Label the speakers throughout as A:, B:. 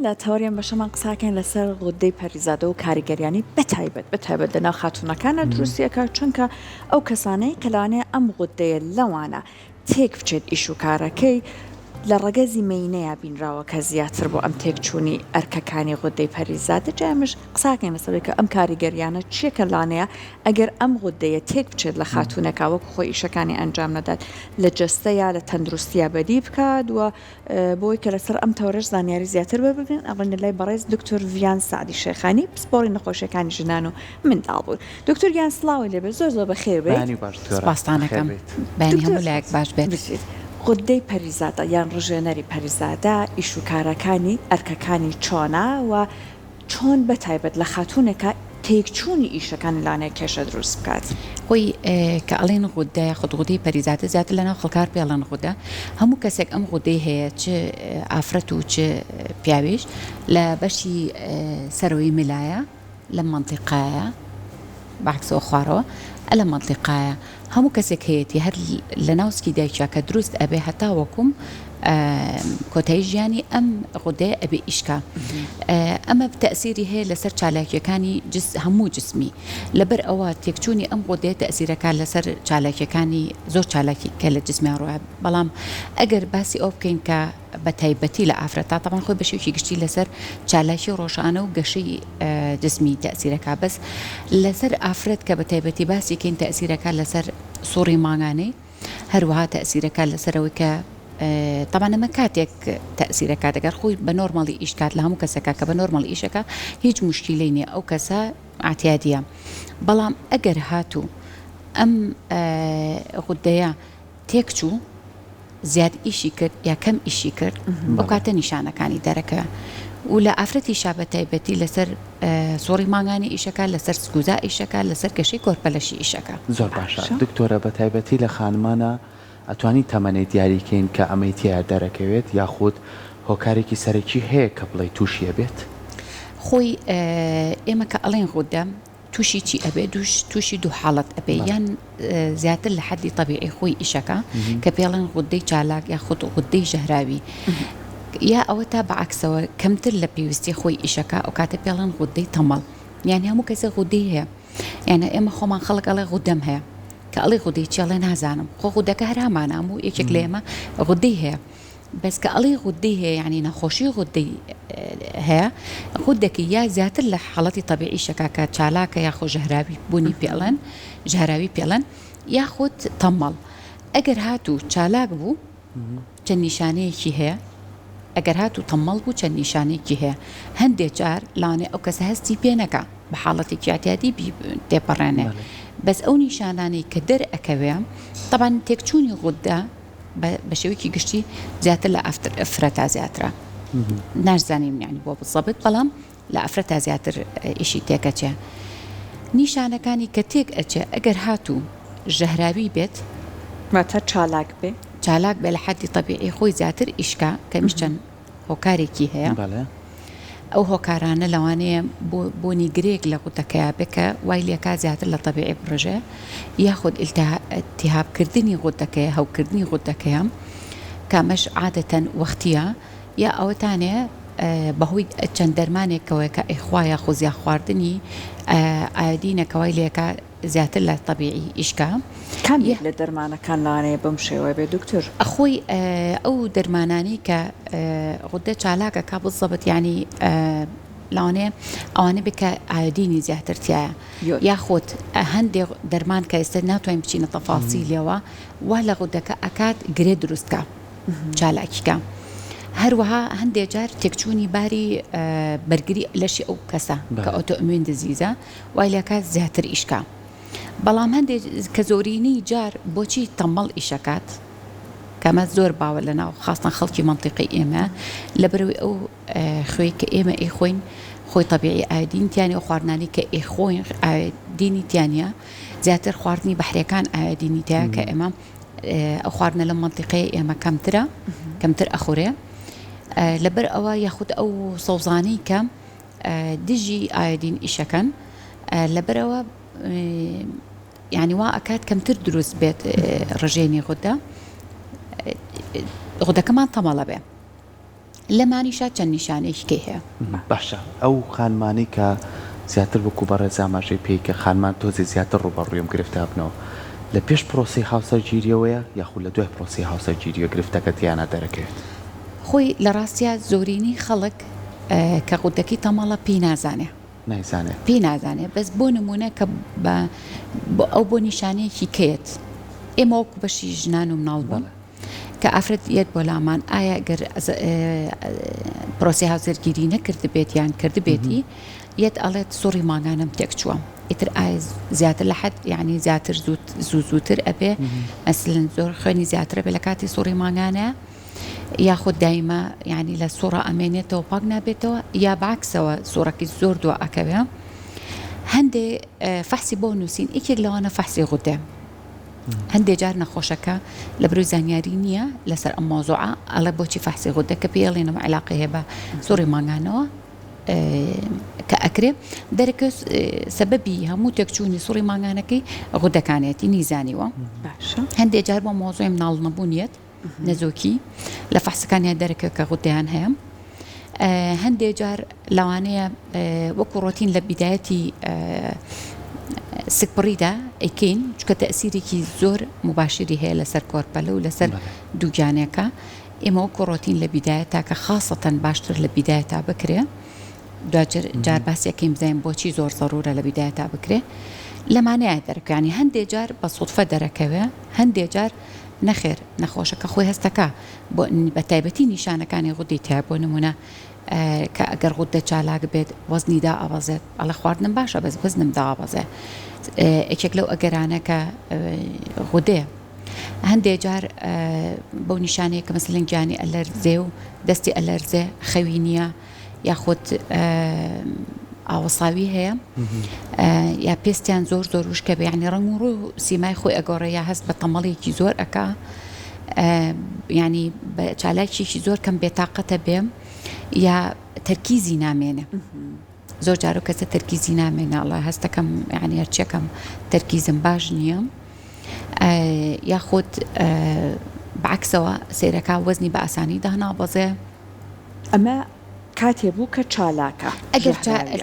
A: لە تەوەریان بەشەمان قساکەین لەسەر غودەی پەریزادە و کاریگەریانی بەتایبەت لە ناو خاتونەکانە دروستیەکە چونکە ئەو کەسانەی کەلانێ ئەم غودەیە لەوانە تێک بچێت ئیش و کارەکەی لە ڕەگەزی مینەیە بینراوە کە زیاتر بۆ ئەم تێکچوونی ئەرکەکانی غودەی پەریزادە جامش قساکەین لەسەر کە ئەم کاریگەریانە چیەکە لانەیە ئەگەر ئەم غودەیە تێک بچێت لە خاتونەکە وەکو خۆی ئیشەکانی ئەنجام نەدات لە جستەیە لە تەندروستیە بەدی بکات وە بۆی کە لەسەر ئەم تەورەش زانیاری زیاتر ببین ئەڵێن لای بەڕێز دکتۆر ڤیان سعدی شێخانی پسپۆڕی نەخۆشیەکانی ژنان و منداڵ بوون دکتۆر گیان سڵاوی لێبێ زۆر بەخێر بێت
B: سپاسانەکەم بەینی هەموو لایەک باش بێت.
A: غودەی پەریزادە یان ڕژێنەری پەریزادە ئیش و کارەکانی ئەرکەکانی چۆنا و چۆن بەتایبەت لە خاتونێکە تێکچوونی ئیشەکان لانەیە کێشە دروست بکات.
B: خۆی کە ئەڵێن غودە خودغودەی پەریزادە زیاتر لەناو خەڵکار پێڵەن غودە هەموو کەسێک ئەم غودەی هەیە چ ئافرەت و چ پیاویش لە بەشی سەرەوەی ملایە لە مەنتیقایە بەعکسەوە خوارەوە ئەلە مەنتیقایە هەموو کەسێک هەیەی هەر لە ناوسکی دایکیا کە دروست ئەبێ هەتا وەکوم کۆتایی ژیانی ئەم غودەیە ئەبێ ئیشکا ئەمە تەسیری هەیە لەسەر چالاکیەکانی هەموو جسمی لەبەر ئەوە تێکچوونی ئەم غودەیە تەسیرەکان لەسەر چالاکیەکانی زۆر چالاکی کە لە جسمی ڕۆە بەڵام ئەگەر باسی ئەو بکەین کە بە تایبەتی لە ئافرەتا تاوان خۆی بەشێکی گشتی لەسەر چالاکی ڕۆژانە و گەشەی جسمی تەسیرەکە بەس لەسەر ئافرەت کە بە تایبەتی باسی کەین تەسیرەکە لەسەر سوڕی ماگانەی هەروەها تەسیرەکە لەسەرەوەی کە طبعا ئەمە کاتێک تەسیرەکە دەگەر خۆی بە نۆرمەڵی ئیشکات لە هەموو کەسەکە کە بە نۆرمەڵ ئیشەکە هیچ مشکلەی نییە ئەو کەسە ئاعتیادیە بەڵام ئەگەر هاتوو ئەم غودەیە تێکچوو زیاد ئیشی کرد یا کەم ئیشی کرد ئەو کاتە نیشانەکانی دەرەکە و لە ئافرەتی شابە تایبەتی لەسەر سۆڕی ماگانی ئیشەکە لەسەر سکوزا ئیشەکە لەسەر کەشەی کۆرپەلەشی ئیشەکە
C: زۆر باشە دکتۆرە بە تایبەتی لە خانمانە ئەتوانی تەمەنەی دیاریکەین کە ئەمەی تیا دەرەکەوێت یاخود هۆکارێکی سەرەکی هەیە کە بڵێ تووشیە بێت
B: خۆی ئێمە کە ئەڵێن غودە تووشی چی ئەبێ تووشی دوو حاڵەت ئەبێ یان زیاتر لە حەدی طبیعی خۆی ئیشەکە کە پێڵێن غودەی چالاک یا خود غودەی ژەهراوی یا ئەوە تا بەعکسەوە کەمتر لە پێویستی خۆی ئیشەکە ئەو کاتە پێڵێن غودەی تەمەڵ یعنی هەموو کەسە غودەی هەیە یعنی ئێمە خۆمان خەڵک ئەڵێ غودەم هەیە کە ئەڵێ غودەی چێڵێ نازانم خۆ غودەکە هەرامانام و یەکێک لە ئێمە غودەی هەیە بەس کە ئەڵێ غودەی هەیە یعنی نەخۆشی غودەی هەیە غودەکە یا زیاتر لە حاڵەتی طبیعی شەکە کە چالاکە یاخۆ ژەهراوی بوونی پێڵێن ژەهراوی پێڵێن یاخود تەمەڵ ئەگەر هاتوو چالاک بوو چەند نیشانەیەکی هەیە ئەگەر هاتوو تەمەڵ بوو چەند نیشانێکی هەیە هەندێک جار لاوانێ ئەو کەسە هەستی پێ نەکا بە حاڵەتێکی ئاعتیادی تێپەڕێنێ بەس ئەو نیشانانەی کە دەرئەکەوێ طبعا تێکچوونی غودە بە شێوەیەکی گشتی زیاتر لە ئەفرەتا زیاترە نازانیم یعنی بۆ بزەبت بەڵام لە ئەفرەتا زیاتر ئیشی تێکەچێ نیشانەکانی کە تێک ئەچێ ئەگەر هاتوو ژەهراوی بێت
A: ماتە چالاک بێ
B: چالاک بێ لە حەدی طبیعی خۆی زیاتر ئیشکا کە میشتن هۆکارێکی هەیە ئەو هۆکارانە لەوانەیە بۆنی گرێک لە غودەکەیە بکە وای لێکا زیاتر لە طبیعی بڕژێ یاخود التهابکردنی غودەکەیە هەوکردنی غودەکەیە کامەش عادەتەن وەختیە یا ئەوەتانێ بەهۆی چەند دەرمانێکەوەی کە ئیخوایە خۆزیە خواردنی ئایدینەکەوای لێکا زیاتر لە طبیعی ئیشکا
A: کام لە دەرمانەکان لانەیە بەم شێوەیە بێ دکتۆر
B: ئەخۆی ئەو دەرمانانی کە غودە چالاکە کا بزەبت ینی لاوانەیە ئەوانە بکە ئایدینی زیاترتیایە یاخود هەندێک دەرمان کە ئێستا ناتوانین بچینە تەفاسیلەوە وا لە غودەکە ئەکات گرێ دروستکە چالاکیکە هەروەها هەندێک جار تێکچوونی باری بەرگری لەشی ئەو کەسە کە ئۆتۆئیمون دیزیزە وای لە کات زیاتر ئیشکا بەڵام هەندێک کە زۆرینی جار بۆچی تەمەڵ ئیشەکات کەمە زۆر باوە لەناو خاستان خەڵکی منتیقی ئێمە لەبەرەوەی ئەو خوێی کە ئێمە ئێخۆین خۆی طبیعی ئایدینتیانی و خواردنانی کە ئێخۆین ئایدینیتیانە زیاتر خواردنی بەحرەکان ئایدینیتەیە کە ئێمە ئەو خواردنە لە منتیقی ئێمە کەمتر ئەخورێ لەبەر ئەوە یاخود ئەو سەوزانەی کە دژی ئایدین ئیشەکەن لەبەرەوە یعنی وا ئەکات کەمتر دروست بێت ڕژێنی غودە غودەکەمان تەمەڵە بێ لەمانیشا چەند نیشانێکی هەیە.
C: باشە ئەو خانمانی کە زیاتر بکو بەڕێ زاماژەی پێی کە خانمان تۆزی زیاتر ڕوبەڕوویم گرفتا بنەوە لە پێش پرۆسی هاوسەرگیریەوەیە یاخود لە دوای پرۆسی هاوسەرگیریە گرفتەکە دیانە دەرەکەوێت
B: خۆی لە ڕاستیە زۆرینی خەڵک کە غودەکەی تەماڵە پێی نازانێ
C: نایزانێت
B: پێی نازانێ بەس بۆ نمونە کە ئەو بۆ نیشانەیەکی کێت ئێمە وەکو بەشی ژنان و مناڵ بوون کە ئافرەت یەت بۆ لامان ئایا گەر پرۆسی هاوسەرگیری نەکرد بێت یان کرد بێتی یەت ئەڵێت سوڕی ماگانم تێک چووە ئیتر ئایا زیاتر لە حەد یعنی زیاتر زووتر ئەبێ ئەسلن زۆر خوێنی زیاترە بێ لە کاتی سوڕی ماگانە یاخود دایمە ینی لە سوڕە ئەمێنێتەوە پاک نابێتەوە یا باکسەوە سوڕەکی زۆر دووە ئەکەوێ هەندێ فەحسی بۆ نووسین ئیکێک لەوانە فەحسی غودێ هەندێک جار نەخۆشەکە لە بروی زانیاری نییە لەسەر ئەم مۆزوعە ئەڵێ بۆچی فەحسی غودە کە پێڵێنەوە علاقی هەیە بە سوڕی ماگانەوە کە ئەکرێ دەرەکە سەبەبی هەموو تێکچوونی سوڕی ماگانەکەی غودەکانێتی نیزانیوە هەندێک جار بۆ مۆزوعی مناڵ نەبوونیەت نەزۆکی لە فەحسەکانیان دەرەکەوێت کە غودەیان هەیە هەندێک جار لەوانەیە وەکو ڕۆتین لە بیدایەتی سکپڕیدا ئەیکەین چکە تەئسیرێکی زۆر مباشری هەیە لەسەر کۆرپەلە و لەسەر دووگیانەکە ئێمە وەکو ڕۆتین لە بیدایەتا کە خاصەتەن باشتر لە بیدایەتا بکرێ دوجار جار باسیەکەیم بزانین بۆچی زۆر زەڕورە لە بیدایەتا بکرێ لەمانەیە دەرەکانی هەندێک جار بە سوودفە دەرەکەوێ هەندێک جار نەخێر نەخۆشەکە خۆی هەستەکە بۆ بە تایبەتی نیشانەکانی غودی تیا بۆ نمونە کە ئەگەر غودە چالاک بێت وەزنیدا ئەوەزێت ئەڵە خواردنم باشە بەس وەزنمدا ئەوەزێ ئەکێک لەو ئەگەرانە کە غودەیە هەندێک جار بەو نیشانەیە کە مەسەلەن گیانی ئەلەرزێ و دەستی ئەلەرزێ خەوی نییە یاخود ئاوەساوی هەیە یا پێستیان زۆر زۆر وشکە بێ ینی ڕنگ و ڕوو سیمای خۆی ئەگۆڕە یا هەست بە تەمەڵێکی زۆر ئەکا ینی بە چالاکیێکی زۆر کەم بێتاقەتە بێم یا تەرکیزی نامێنێ زۆر جارو کەسە تەرکیزی نامێنە ئەڵە هەستەکەم ینی هەرچێکم تەرکیزم باش نییە یاخود بەعکسەوە سیرەکە وەزنی بە ئاسانی داهنابەزێ
A: ئەمە کاتێ بوو کە چالاکە
B: ئەگەر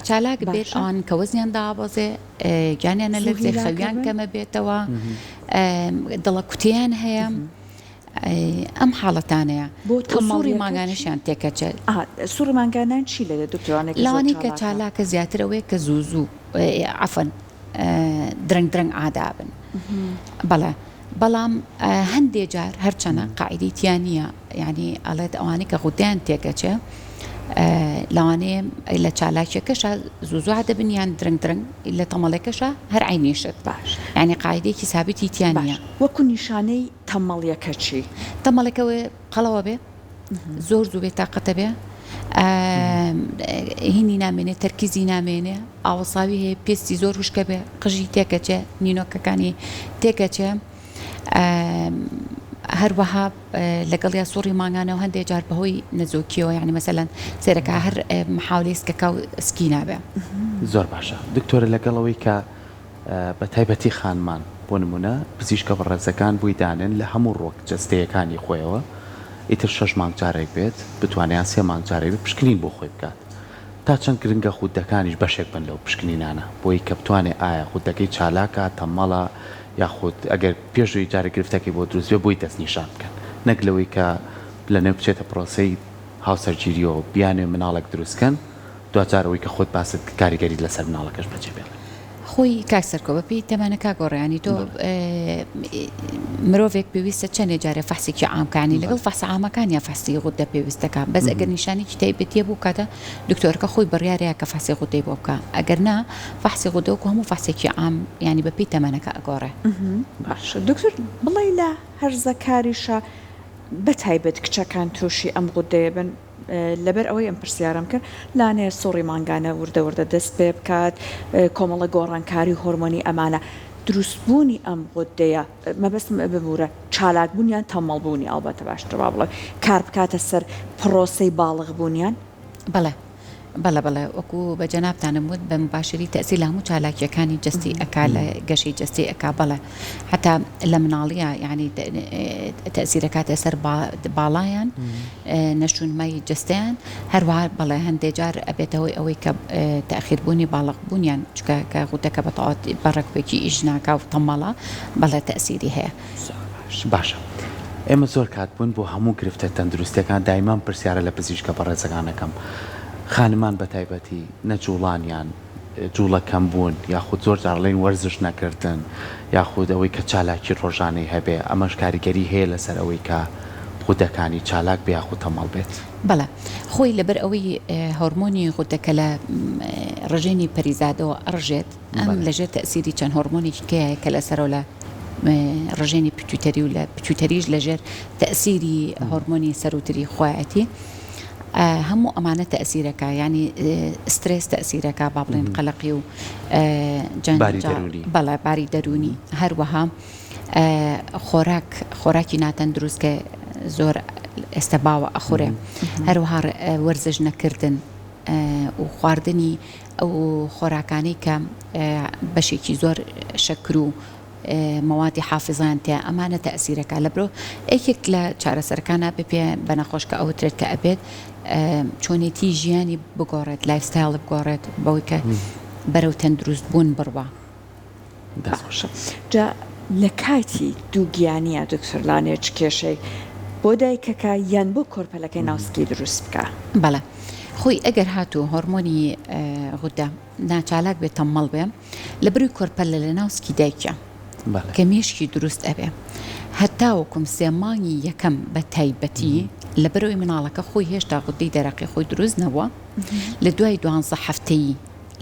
B: چالاک بێت ئەوان کە وەزنیان دابەزێ گیانیانە لەرزێ خەویان کەمە بێتەوە دڵە کوتیان هەیە ئەم حاڵەتانەیە بۆ سووری ماگانەشیان تێکەچێت
A: سووری ماگانان چی لە دکتۆرانێک
B: لەوانی کە چالاکە زیاترەوەی کە زوو عەفەن درەنگ ئادابن بەڵێ بەڵام هەندێک جار هەرچەنە قاعیدەی تیانە ینی ئەڵێت ئەوانی کە غودیان تێکەچێ لەوانەیە لە چالاکیەکەشە زوو دەبنیان درنگ لە تەمەڵێکەشە هەر عینیشت باش ینی قاعدەیەکی سابتی تیانە
A: وەکو نیشانەی تەمەڵیەکە چی
B: تەمەڵێکەوە قەڵەوە بێ زۆر زوو بێ تااقەتە بێ هینی نامێنێ تەرکیزی نامێنێ ئاوەساوی هەیە پێستی زۆر وشکە بێ قژی تێکەچێ نینۆکەکانی تێکەچێ هەروەها لەگەڵ یا سوڕی ماگانەوە هەندێک جار بەهۆی نەزۆکیەوە یعنی مەسەلەن سێرەکە هەر محاولێسکەکە و سکی نابێ
C: زۆر باشە دکتۆرە لەگەڵەوەی کە بە تایبەتی خانمان بۆ نمونە پزیشکە بەڕێزەکان بووی دانن لە هەموو ڕۆک جەستەیەکانی خۆیەوە ئیتر 6 مانگ جارێک بێت بتوانیان 3 مانگ جارێک بێت پشکنین بۆ خۆی بکات تا چەند گرنگە خودەکانیش بەشێک بن لەو پشکنینانە بۆی کە بتوانێت ئایا خودەکەی چالاکە تەمەڵە یاخود ئەگەر پێشوی جارێک گرفتەکەی بۆ دروست بێ بۆی دەستنیشان بکەن نەک لەوەی کە لە نێو بچێتە پرۆسەی هاوسەرگیریەوە بیانێ مناڵێک دروستکەن دوجارەوەی کە خۆت باست کاریگەری لەسەر مناڵەکەش بەجێ بێڵێ
B: خۆی کاکسەرکۆ بەپی تەمانەکە گۆڕیانی تۆ مرۆڤێک پێویستە چەندێ جارێ فەحسێکی عامکانی لەگەڵ فەحسە عامەکان یا فەحسی غودە پێویستەکە بەس ئەگەر نیشانێکی تایبەتیە بوو کاتە دکتۆرەکە خۆی بڕیارەیە کە فەحسی غودەی بۆ بکە ئەگەر نا فەحسی غودە وەکو هەموو فەحسێکی عام ینی بەپی تەمانەکە ئەگۆڕێ
A: باشە دکتۆر بڵێ لە هەرزەکاریشە بەتایبەت کچەکان تووشی ئەم غودەیە بن لەبەر ئەوەی ئەم پرسیارم کرد لاانێ سوڕی ماگانە وردە دەست پێ بکات کۆمەڵە گۆڕانکاری هۆرمۆنی ئەمانە دروستبوونی ئەم غودەیە مەبەستم ببوورە چالاکبوونیان تەمەڵبوونی ئەڵبەتە باشتر با بڵێ کار بکاتە سەر پرۆسەی باڵغ بوونیان
B: بەڵێ بەڵە وەکو بە جەنابتانموت بە مباشری تەسیل هەموو چالاکیەکانی جستی ئەکا لە گەشەی جستی ئەکا بەڵێ حتا لە مناڵیە یعنی تەسیرەکاتە سەر باڵایان نەشونمای جستیان هەروە بەڵێ هەندێک جار ئەبێتەوەی ئەوەی کە تەخیربوونی باڵق بوونیان چکە کە غوتەکە بەتەواوەت بەڕێکوێکی ئیش ناکا و تەمەڵە بەڵێ تەسیری هەیە.
C: باشە. ئێمە زۆر کات بوون بۆ هەموو گرفتە تەندروستیەکان دایمان پرسیارە لە پزیشکە بەڕێزەکانەکەم. خانمان بە تایبەتی نەجوڵانیان جوڵەکەم بوون یاخود زۆر جارڵین وەرزش نەکردن یاخود ئەوەی کە چالاکی ڕۆژانەی هەبێ ئەمەش کاریگەری هەیە لەسەر ئەوەی کە خودەکانی چالاک بێ یاخود تەمەڵ بێت.
B: بەڵێ خۆی لەبەر ئەوەی هۆرمۆنی غوتەکە لە ڕژێنی پەریزادەوە ئەڕژێت ئەم لەژێر تەسیری چەند هۆرمۆنێکی کە لەسەرەوە لە ڕژێنی پتوتەری و لە پتوتەریش لەژێر تەسیری هۆرمۆنی سەروتری خۆیەتی هەموو ئەمانە تەسیرەکە ینی سترێس تەسیرەکە با بڵێن قەلەقی و بەڵێ باری دەرونی هەروەها خۆراکی ناتەندروست کە زۆر ئێستا باوە ئەخورێ هەروەها وەرزش نەکردن و خواردنی ئەو خۆراکانی کە بەشێکی زۆر شەکر و مەوادی حافظان تیا ئەمانە تەسیرەکە لە برۆ ئەیەک لە چارەسەرەکانە بپێ بە نەخۆش کە ئەوترێت کە ئەبێت چۆنێتی ژیانی بگۆڕێت لایفستایل بگۆڕێت بەوەی کە بەرەو تەندروست بوون بڕوە.
A: جا لە کاتی دووگیانیە دکتۆرلانێ چ کێشەی بۆ دایکەکە یان بۆ کۆرپەلەکەی ناوسکی دروست بکە؟
B: بەڵێ خۆی ئەگەر هاتوو هۆرمۆنی غودە ناچالاک بێت تەمەڵ بێ لە بروی کۆرپەلە لە ناوسکی دایکە کە مێشکی دروست ئەبێ هەتاوەکم سێمانی یەکەم بە تایبەتی لە بەرەوەی مناڵەکە خۆی هێشتا غودەی دەرەقی خۆی دروست نەبووە لە دوای 12 هەفتەیی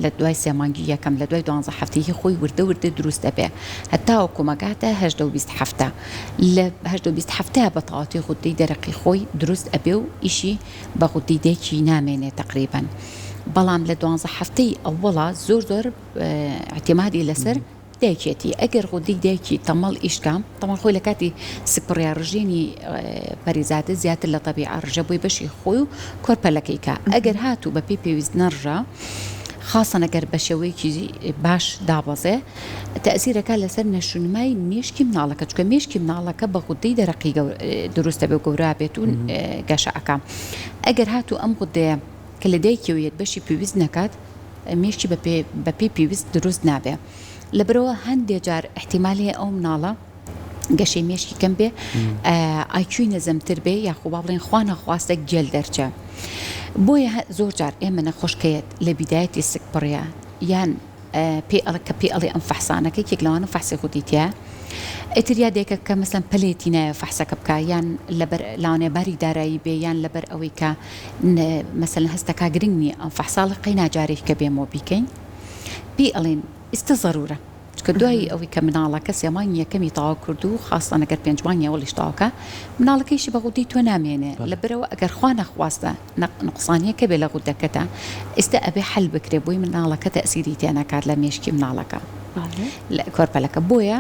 B: لە دوای سێمانگی یەکەم لە دوای 12 هەفتەیی خۆی وردە دروست دەبێ هەتاوەکو مەگاتە 18 هەفتە لە 18 هەفتەیە بە تەواوەتی غودەی دەرەقی خۆی دروست ئەبێ و ئیشی بە غودەی دایکی نامێنێ تقریباً بەڵام لە 12 هەفتەی ئەووەڵا زۆر احتیمادی لەسەر دایکێتی ئەگەر غودەی دایکی تەمەڵ ئیشکام تەمەڵ خۆی لە کاتی سپڕیا ڕژێنی پەریزادە زیاتر لە تەبیعە ڕژە بۆی بەشی خۆی و کۆرپەلەکەیکە ئەگەر هاتوو بە پێی پێویست نەڕژە خاصە ئەگەر بە شێوەیەکی باش دابەزێ تەسیرەکە لەسەر نەشونمای مێشکی مناڵەکە چکە مێشکی مناڵەکە بە غودەی دەرەقی دروستە بێ گەورە بێت و گەشەکە ئەگەر هاتوو ئەم غودەیە کە لە دایکەوەیەت بەشی پێویست نەکات مێشکی بە پێی پێویست دروست نابێ لە برەوە هەندێک جار احتیمالی ئەو مناڵە گەشەی مێشکی کەم بێ ئایکوی نەزەمتر بێ یاخۆ با بڵێن خوا نەخواستە گێل دەرچە بۆیە زۆر جار ئێمە نەخۆشکەیەت لە بیدایەتی سکپڕیا یان کە پێ ئەڵێ ئەم فەحسانەکە یەک لەوانە فەحسی خودیتیە ئەتریا دێکە کە مەسەن پەلێتی نایە فەحسەکە بکە یان لەبەر لاوانێباری دارایی بێ یان لەبەر ئەوەی کە مەسەن هەستەکە گرنگ نیە ئەم فەحساڵقی ناجارێک کە بێمەوە بیکەین پێی ئەڵێن ئێستا ضرورە چکە دوای ئەوەی کە مناڵەکە سێمانی یەکەمی تاوا کرد و خاستە ئەگەر پێنجمانی ئەوڵیش تاوکە مناڵەکەیشی بە غودەی تۆ نامێنێ لە برەوە ئەگەر خوا نەخواستە نقصانیەکە بێ لە غودەکەتە ئێستا ئەبێ حل بکرێ بۆی مناڵەکە تەسیری تێ نەکات لە مێشکی مناڵەکە لە کۆرپەلەکە بۆیە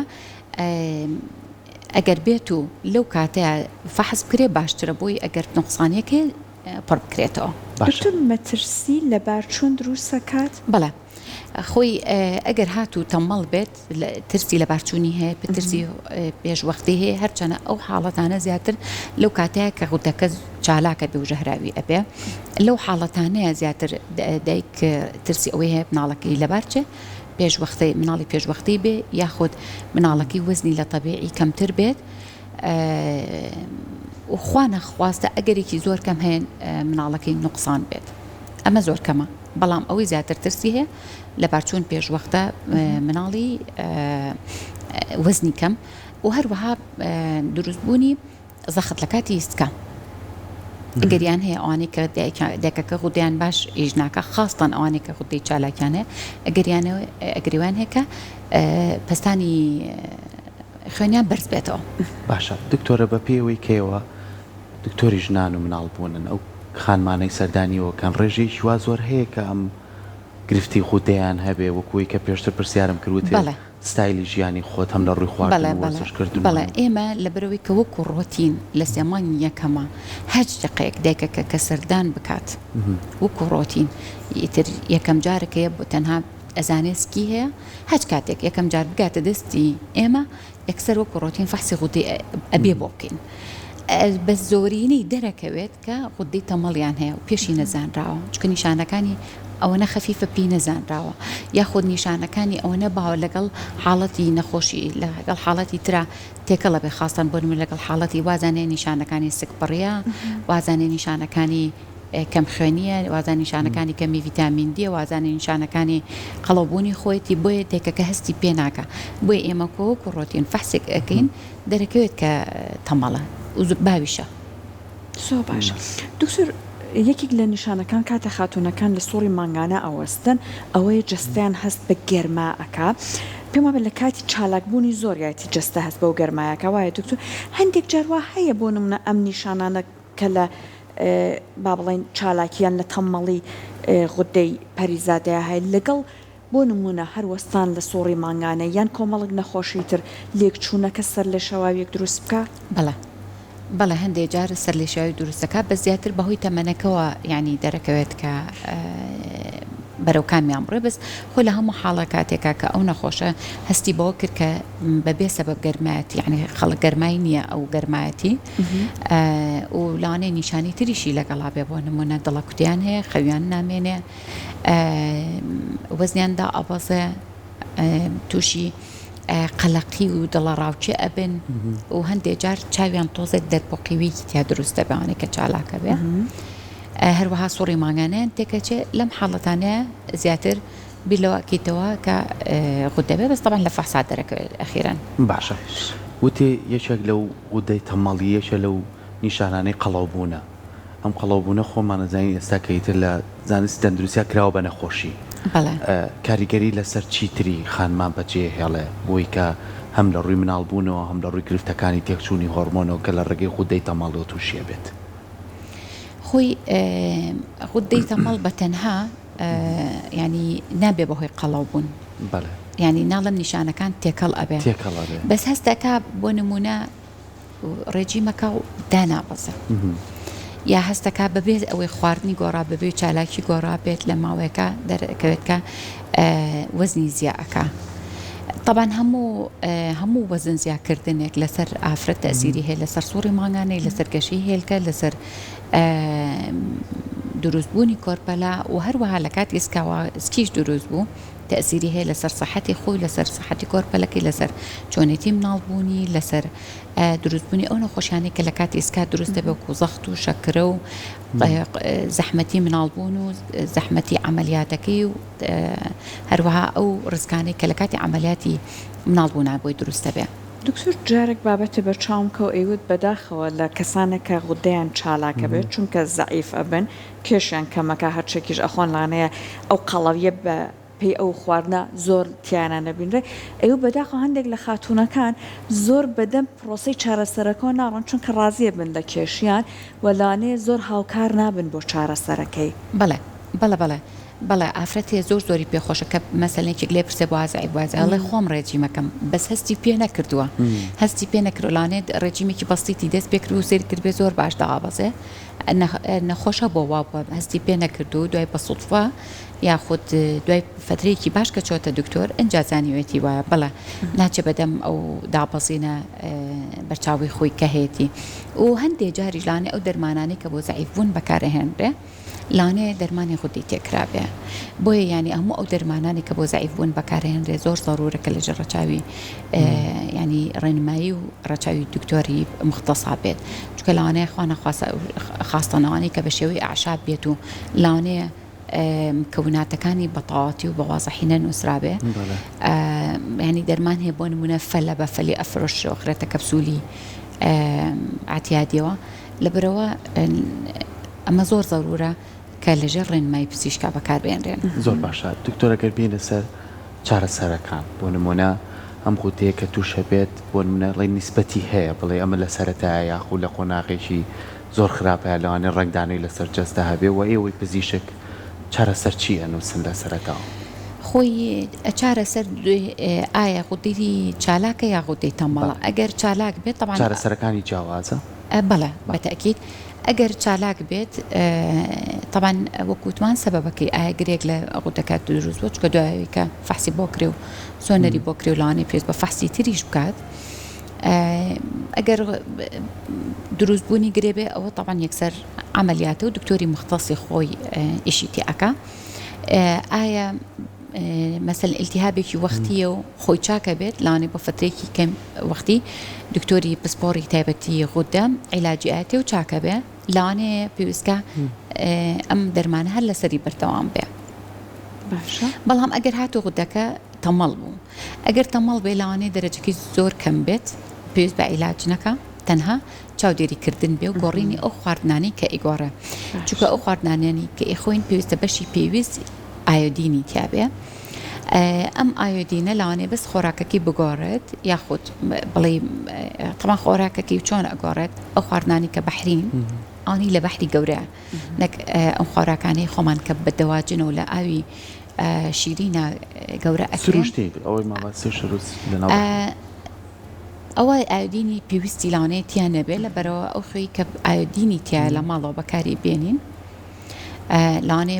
B: ئەگەر بێت و لەو کاتەیە فەحس بکرێ باشترە بۆی ئەگەر نقصانیەکە پڕ بکرێتەوە
A: باشتر مەترسی لە بارچوون دروست دەکات؟
B: بەڵێ خۆی ئەگەر هاتوو تەمەڵ بێت ترسی لە بارچوونی هەیە پێترسی پێشوەختی هەیە هەرچەنە ئەو حاڵەتانە زیاتر لەو کاتەیە کە غودەکە چالاکە بێ و ژەهراوی ئەبێ لەو حاڵەتانەیە زیاتر دایک ترسی ئەوەی هەیە مناڵەکەی لەبارچێ پێشوەختی مناڵی پێشوەختی بێ یاخود مناڵەکەی وەزنی لە تەبیعی کەمتر بێت وخوا نەخواستە ئەگەرێکی زۆر کەم هەیە مناڵەکەی نوقسان بێت ئەمە زۆر کەمە بەڵام ئەوەی زیاتر ترسی هەیە لە بارچوون پێشوەختە مناڵی وەزنی کەم و هەروەها دروستبوونی زەخت لە کاتی ئیسکە گەریان هەیە ئەوانەی کە دایکەکە غودەیان باش ئیژناکە خاستان ئەوانەی کە غودەی چالاکیانە ئەگەریوان هەیە کە پەستانی خوێنیان بەرز بێتەوە.
C: باشە دکتۆرە بە پێوەی کێوە دکتۆری ژنان و مناڵبوونن ئەو خانمانەی سەردانیەوە کەن ڕێژێکی وا زۆر هەیە کە ئەم گرفتی خودەیان هەبێ وەکوی کە پێشتر پرسیارم کردوتێ ستایلی ژیانی خۆت هەم لە ڕووی خواردن وەرزشکردن
B: بەڵێ ئێمە لە بەرەوەی کە وەکو ڕۆتین لە سێمانی یەکەمە هەچ دقەیەک دایکەکە کە سەردان بکات وەکو ڕۆتین ئیتر یەکەم جارەکەیە بۆ تەنها ئەزانێسکی هەیە هەچ کاتێک یەکەم جار بگاتە دەستی ئێمە یەکسەر وەکو ڕۆتین فەحسی غودەی ئەبێ بۆ بکەین بە زۆرینەی دەرەکەوێت کە غودەی تەمەڵیان هەیە و پێشی نەزانراوە چکە نیشانەکانی ئەوەنە خەفیفە پێی نەزانراوە یاخود نیشانەکانی ئەوەنە باوە لەگەڵ حاڵەتی نەخۆشی لەگەڵ حاڵەتی ترا تێکەڵە بێ خاستان بۆ نمونە لەگەڵ حاڵەتی وازانێ نیشانەکانی سکپڕیە وازانێ نیشانەکانی کەم خوێنیە وازان نیشانەکانی کەمی ڤیتامین دی وازانێ نیشانەکانی قەڵەبوونی خۆیەتی بۆیە تێکەکە هەستی پێ ناکە بۆیە ئێمە کۆوەکو ڕۆتین فەحسێک ئەەکەین دەرەکەوێت کە تەمەڵە باویشە
A: زۆر باش دوکتۆر یەکێک لە نیشانەکان کاتە خاتونەکان لە سوڕی مانگانە ئەوەستن ئەوەیە جستیان هەست بە گەرما ئەکا پێم وابێت لە کاتی چالاکبوونی زۆریاتی جستە هەست بەو گەرمایەکە وایە دکتۆر هەندێک جاروا هەیە بۆ نمونە ئەم نیشانانە کە لە با بڵێن چالاکیان لە تەمەڵی غودەی پەریزادەیە هەیە لەگەڵ بۆ نمونە هەروەستان لە سوڕی مانگانە یان کۆمەڵک نەخۆشی تر لێکچوونەکە سەر لە شەواویەک دروست بکە
B: بەڵێ هەندێک جار سەر لێ شێوی دروستەکە بە زیاتر بەهۆی تەمەنەکەەوە ینی دەرەکەوێت کە بەرەو کامیان بڕێ بەس خۆ لە هەموو حاڵە کاتێکا کە ئەو نەخۆشە هەستی بەوە کرد کە بەبێ سەبەب گەرمایەتی یعنی خەڵک گەرمای نییە ئەو گەرمایەتی و لاانێ نیشانی تریشی لەگەڵا بێ بۆ نمونە دڵە کوتیان هەیە خەویان نامێنێ وەزنیاندا ئەبەزێ تووشی قەلەقی و دڵە ڕاوچێ ئەبن و هەندێک جار چاویان تۆزێک دەرپۆقیویکی تیا دروست دەبیانێک کە چالاکە بێ هەروەها سوڕی مانگانیان تێکەچێ لەم حاڵەتانەیە زیاتر بیلەوەکیتەوە کە غودە بێ بەس طبعا لە فەحسات دەرەکەوێت ئەخیرەن
C: باشە وتێ یەکێک لەو غودەی تەمەڵی یەکە لەو نیشانانەی قەڵەوبوونە ئەم قەڵەوبوونە خۆمانەزانین ئێستا کەیتر لە زانستی تەندروستیا کراوە بە نەخۆشی کاریگەری لەسەر چیتری خانمان بەجێ هێڵێ بۆی کە هەم لە ڕووی مناڵبوونەوە هەم لە ڕووی گرفتەکانی تێکچوونی هۆرمۆنەوە کە لە ڕێگەی غودەی تەمەڵەوە تووشیە بێت
B: خۆی غودەی تەمەڵ بە تەنها ینی نابێ بەهۆی قەڵەوبوون ینی ناڵم نیشانەکان تێکەڵ ئەبێ بەس هەستەکە بۆ نمونە ڕێجیمەکە و دانابەزە یا هەستەکە بەبێت ئەوەی خواردنی گۆڕا بەبێ چالاکی گۆڕا بێت لە ماوەیەەکە دەرەکەوێت کە وەزنی زیاکە طبعا هەموو وەزن زیاکردنێک لەسەر ئافرەت تەزیری هەیە لەسەر سوڕی مانگانەی لەسەر گەشی هێلکە لەسەر دروستبوونی کۆرپەلا و هەروەها لە کاتی سکیش دروست بوو تەزیری هەیە لەسەر سەحەتی خۆی لەسەر سەحەتی کۆرپەلەکەی لەسەر چۆنێتی مناڵبوونی لەسەر دروستبوونی ئەو نەخۆشیانەی کە لە کاتی ئسکا دروستە بێ و زەخت و شەکرە و زەحمەتی مناڵبوون و زەحمەتی عملیاتەکەی و هەروەها ئەو ڕزگانەی کە لە کاتی عملیاتی مناڵبوونا بۆی دروستە بێ
A: دکتۆر جارێک بابەتە بەرچاومکە و ئەیوت بەداخەوە لە کەسانێکە غودەیان چالاکە بێت چونکە زەعیف ئەبن کێشیان کەمەکە هەرچێکیش ئەخۆنڵانەیە ئەو قەڵەویە بە پێی ئەو خواردنە زۆر تیانە نەبینرێ ئەو بەداخە هەندێک لە خاتونەکان زۆر بەدەم پرۆسی چارەسەرەکە ناڕۆن چونکە ڕازیە بن لە کێشیان وەلانێ زۆر هاوکار نابن بۆ چارەسەرەکەی
B: بەڵێ ئافرەتێ زۆری پێخۆشە کە مەسەلێکێک لێ پرسێ بۆ ئازای بازەڵێ خۆم ڕێجیمەکەم بەس هەستی پێ نەکردووە هەستی پێ نەکرۆلانێت ڕێجیمێکی بەستیتی دەست پێ کرد و سێر کرد بێ زۆر باش داوازێ نەخۆشە بۆ وا بووە هەستی پێ نەکردو دوای بەسوڵفە یاخود دوای فترەیەکی باش کە چۆتە دکتۆر ئەنجازانیوێتی وایە بەڵێ ناچێ بەدەم ئەو دابەزینە بەرچاوی خۆی کە هەیەی و هەندێک جاریش لانێ ئەو دەرمانانی کە بۆ زەعیفبوون بەکارهێنرێ لانێ دەرمانی خودی تێکرابێ بۆیە ینی هەموو ئەو دەرمانانی کە بۆ زەعیفبوون بەکارهێنرێ زۆر ضرورەکە لەژێر ڕەچاوی ینی ڕێنمایی و ڕەچاوی دکتۆری مختصا بێت چکە لانەیە خوانە خاستەنەوانی کە بە شێوەی ئاعشاب بێت و لانەیە کەوناتەکانی بەتەواتی و بەوازەحینە نووسرابێ ینی دەرمان هەیە بۆ نمونە فەلە بە فەلی ئەفرۆش ئەخرێتە کەپسولی ئاتیادیەوە لەبەرەوە ئەمە زۆر ضرورە کە لەژێر ڕێنمایی پزیشکا بەکاربێنرێن
C: زۆر باشە دکتۆرەگەر بینە سەر چارەسەرەکان بۆ نمونە ئەم غودەیە کە تووشە بێت بۆ نمونە ڵێ نیسبەتی هەیە بڵێ ئەمە لە سەرەتایە یاخود لە قۆناغێکی زۆر خراپەیە لەوانێ ڕنگدانەی لەسەر جەستە هەبێ و ئێوەی پزیشک چارەسەر چیە نووسن لە سەرەتاوە
B: خۆی چارە سەر ئایا غودەی چالاکە یا غودەی تەمەڵە ئەگەر چالاک بێت طبعا
C: چارەسەرەکانی جیاوازە
B: بەڵێ بەتەکیید ئەگەر چالاک بێت طبعا وەکوتمان سەبەبەکەی ئایا گرێک لە غودەکە دروست بۆ چکە دوایەوەی کە فەحسی بۆ کرێ و سۆنەری بۆ کرێ و لەوانەیە پێویست بە فەحسی تریش بکات ئەگەر دروستبوونی گرێ بێ ئەوە طبعا یەکسەر عملیاتە و دکتۆری مختصی خۆی ئیشی تێئەکا ئایا مثل التهابێکی وەختیە و خۆی چاکە بێت لانێ بۆ فترێکی کەم وەختی دکتۆری پسپۆری تایبەتی غودە عیلاجیاتی و چاکە بێ لانێ پێویستکە ئەم دەرمانە هەر لەسەری بەردەوام بێ بەڵام ئەگەر هاتو غودەکە تەمەڵ بوو ئەگەر تەمەڵ بێ لانێ دەرەجەکەی زۆر کەم بێت پێویست بە عیلاج نەکە تەنها چاودێریکردن بێ و گۆڕینی ئەو خواردنانی کە ئیگۆڕە چونکە ئەو خواردنانانی کە ئیخۆین پێویستە بەشی پێویست ئایۆدینی تیابێ ئەم ئایۆدینە لەوانێ بەس خۆراکەکی بگۆڕێت یاخود بڵێ تەمان خۆراکەکی چۆن ئەگۆڕێت ئەو خواردنانی کە بەحرین ئەوانی لە بەحری گەورە نەک ئەم خۆراکانەی خۆمان کە بەدەواجنەوە لە ئاوی شیرینە گەورە ئەکرێن
C: ئەوەی ماوەسی شروع لەناو
B: ئەوە ئایۆدینی پێویستی لاانەیە تیان نەبێت لە بەرەوە ئەو خوێی کە ئایۆدینی تیا لە ماڵەوە بەکاری بێنین لاانێ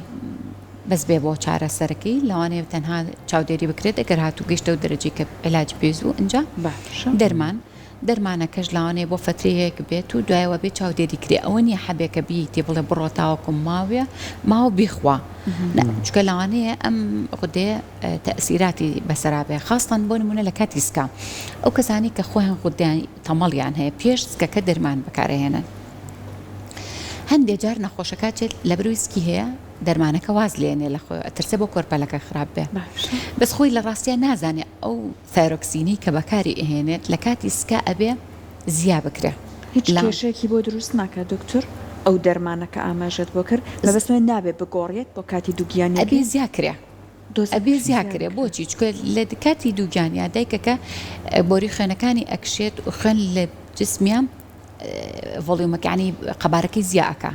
B: بەس بێ بۆ چارە سەرەکەی لەوانێ تەنها چاودێری بکرێت ئەگەر هاتوو گەشتە و دەرەجی کە علاج پێز و اینجا دەرمانەکەش لەوانێ بۆ فترەیەک بێت و دوایەوە بێت چاودێری کرێ ئەوە نیە حەبێکە بی تێ بڵێ بڕۆ تاوەکم ماوێ ماوە بیخوا چکە لەوانەیە ئەم غودێ تەئسیراتی بەسەرابێ خاستان بۆ نمونە لە کاتی سکا ئەو کەسانی کە خۆیان غودیان تەمەڵیان هەیە پێش سکەکە دەرمان بەکارهێنن هەندێک جار نەخۆشەکە لە برویسکی هەیە دەرمانەکە واز لێنێ لە خۆی ئەترسێ بۆ کۆرپەلەکە خراپ بێ بەس خۆی لە ڕاستیە نازانێ ئەو تایرۆکسینی کە بەکاری ئەهێنێت لە کاتی سکا ئەبێ زیا بکرێ
A: هیچ کێشێکی بۆ دروست ناکە دکتۆر ئەو دەرمانەکە ئاماژەت بۆ کرد بەبستمە نابێ بگۆڕێت بۆ کاتی دووگیانی
B: ئەبێ زیاکرێ ئەبێ زیاکرێ بۆچی چکە لە کاتی دووگیانیا دایکەکە بۆری خوێنەکانی ئەکشێت و خوێن لە جسمیان ڤۆلیومەکانی قەبارەکەی زیاکە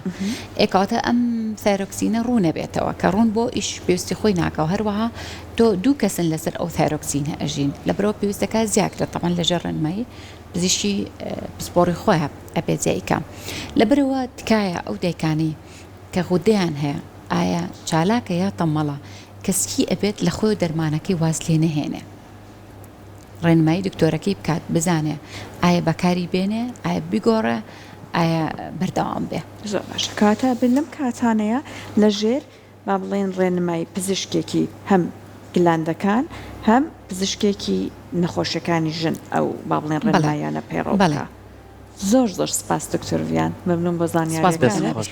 B: ئێکاتە ئەم تایرۆکسینە ڕوو نەبێتەوە کە ڕوون بۆ ئیش پێویستی خۆی ناکە و هەروەها تۆ دوو کەسن لەسەر ئەو تایرۆکسینە ئەژین لە بەرەوە پێویستەکە زیاکرێت تەمان لەژێر ڕێنمایی پزیشکی پسپۆڕی خۆیان ئەبێ جێیکە لە بەرەوە تکایە ئەو دایکانی کە غودەیان هەیە ئایا چالاکە یا تەمەڵە کەسکی ئەبێت لە خۆی دەرمانەکەی واز لێ نەهێنێ ڕێنمایی دکتۆرەکەی بکات بزانێ ئایا بەکاری بێنێ ئایا بیگۆڕە ئایا بەردەوام بێ
A: زۆر باشە کاتە بن لەم کاتانەیە لە ژێر با بڵێن ڕێنمایی پزیشکێکی هەم گلاندەکان هەم پزیشکێکی نەخۆشیەکانی ژن ئەو با بڵێن ڕێنمایانە پەیڕەو بکە زۆر سپاس دکتۆر ڤیان مەمنون بۆ زانیاریەکانت